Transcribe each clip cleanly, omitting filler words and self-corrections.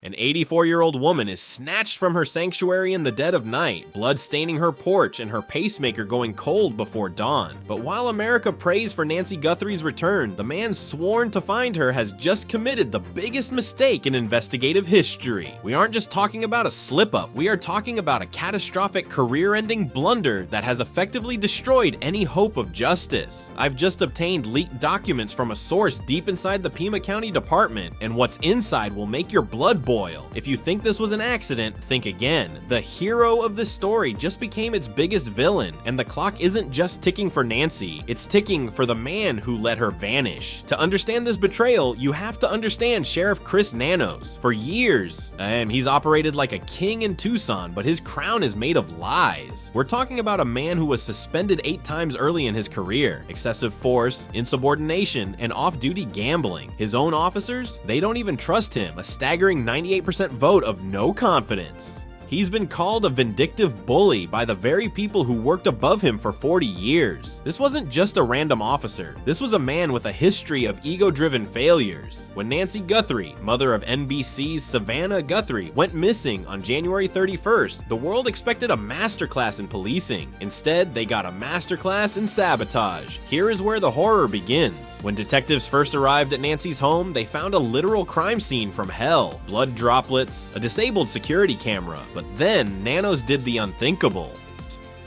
An 84-year-old woman is snatched from her sanctuary in the dead of night, blood staining her porch and her pacemaker going cold before dawn. But while America prays for Nancy Guthrie's return, the man sworn to find her has just committed the biggest mistake in investigative history. We aren't just talking about a slip-up, we are talking about a catastrophic career-ending blunder that has effectively destroyed any hope of justice. I've just obtained leaked documents from a source deep inside the Pima County Department, and what's inside will make your blood boil. If you think this was an accident, think again. The hero of this story just became its biggest villain, and the clock isn't just ticking for Nancy, it's ticking for the man who let her vanish. To understand this betrayal, you have to understand Sheriff Chris Nanos. For years, he's operated like a king in Tucson, but his crown is made of lies. We're talking about a man who was suspended 8 times early in his career. Excessive force, insubordination, and off-duty gambling. His own officers? They don't even trust him, a staggering 98% vote of no confidence. He's been called a vindictive bully by the very people who worked above him for 40 years. This wasn't just a random officer. This was a man with a history of ego-driven failures. When Nancy Guthrie, mother of NBC's Savannah Guthrie, went missing on January 31st, the world expected a masterclass in policing. Instead, they got a masterclass in sabotage. Here is where the horror begins. When detectives first arrived at Nancy's home, they found a literal crime scene from hell. Blood droplets, a disabled security camera. But then, Nanos did the unthinkable.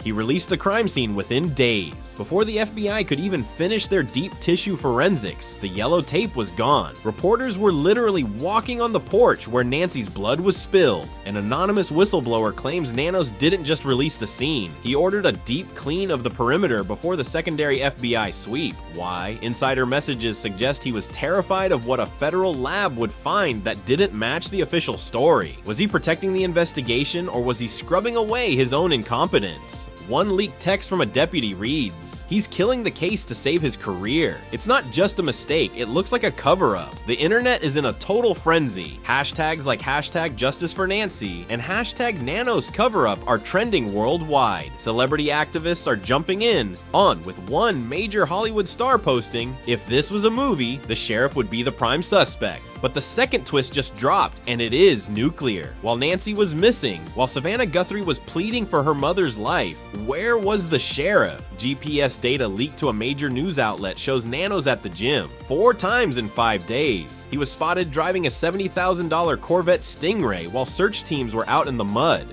He released the crime scene within days. Before the FBI could even finish their deep tissue forensics, the yellow tape was gone. Reporters were literally walking on the porch where Nancy's blood was spilled. An anonymous whistleblower claims Nanos didn't just release the scene. He ordered a deep clean of the perimeter before the secondary FBI sweep. Why? Insider messages suggest he was terrified of what a federal lab would find that didn't match the official story. Was he protecting the investigation, or was he scrubbing away his own incompetence? One leaked text from a deputy reads, "He's killing the case to save his career." It's not just a mistake, it looks like a cover-up. The internet is in a total frenzy. Hashtags like hashtag Justice for Nancy and hashtag Nanos cover-up are trending worldwide. Celebrity activists are jumping in, with one major Hollywood star posting, "If this was a movie, the sheriff would be the prime suspect." But the second twist just dropped, and it is nuclear. While Nancy was missing, while Savannah Guthrie was pleading for her mother's life, where was the sheriff? GPS data leaked to a major news outlet shows Nanos at the gym 4 times in 5 days. He was spotted driving a $70,000 Corvette Stingray while search teams were out in the mud.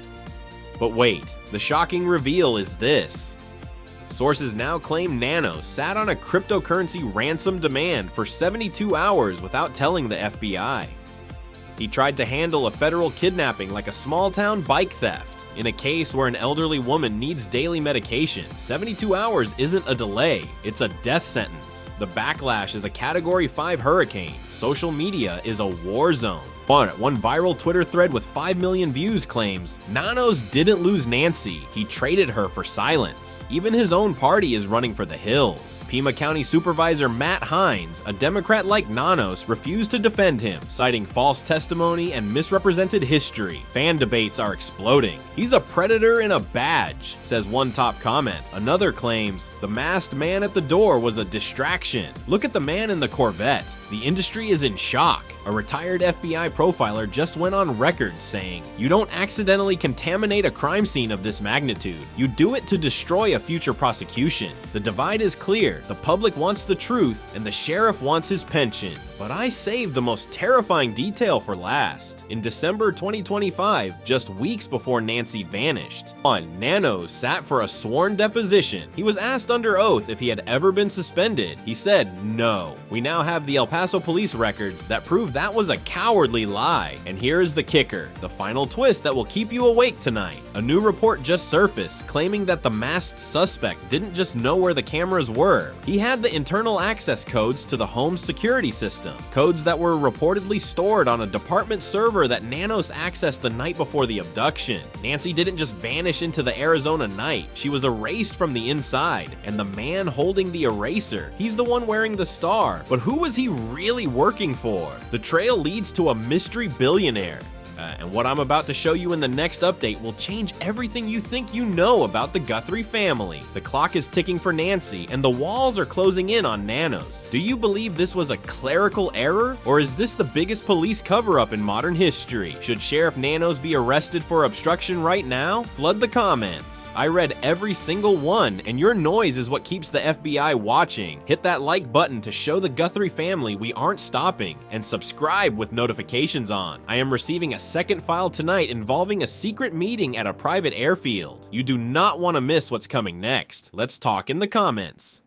But wait, the shocking reveal is this. Sources now claim Nanos sat on a cryptocurrency ransom demand for 72 hours without telling the FBI. He tried to handle a federal kidnapping like a small-town bike theft. In a case where an elderly woman needs daily medication, 72 hours isn't a delay, it's a death sentence. The backlash is a Category 5 hurricane. Social media is a war zone. One viral Twitter thread with 5 million views claims, Nanos didn't lose Nancy, he traded her for silence. Even his own party is running for the hills. Pima County Supervisor Matt Hines, a Democrat like Nanos, refused to defend him, citing false testimony and misrepresented history. Fan debates are exploding. "He's a predator in a badge," says one top comment. Another claims, "The masked man at the door was a distraction. Look at the man in the Corvette." The industry is in shock. A retired FBI profiler just went on record saying, "You don't accidentally contaminate a crime scene of this magnitude. You do it to destroy a future prosecution. The divide is clear. The public wants the truth, and the sheriff wants his pension." But I saved the most terrifying detail for last. In December 2025, just weeks before Nancy vanished, Nanos sat for a sworn deposition. He was asked under oath if he had ever been suspended. He said no. We now have the El Paso police records that prove that was a cowardly lie. And here is the kicker, the final twist that will keep you awake tonight. A new report just surfaced claiming that the masked suspect didn't just know where the cameras were. He had the internal access codes to the home's security system. Codes that were reportedly stored on a department server that Nanos accessed the night before the abduction. Nancy didn't just vanish into the Arizona night, she was erased from the inside, and the man holding the eraser, he's the one wearing the star. But who was he really working for? The trail leads to a mystery billionaire, And what I'm about to show you in the next update will change everything you think you know about the Guthrie family. The clock is ticking for Nancy, and the walls are closing in on Nanos. Do you believe this was a clerical error, or is this the biggest police cover-up in modern history? Should Sheriff Nanos be arrested for obstruction right now? Flood the comments. I read every single one, and your noise is what keeps the FBI watching. Hit that like button to show the Guthrie family we aren't stopping, and subscribe with notifications on. I am receiving a second file tonight involving a secret meeting at a private airfield. You do not want to miss what's coming next. Let's talk in the comments.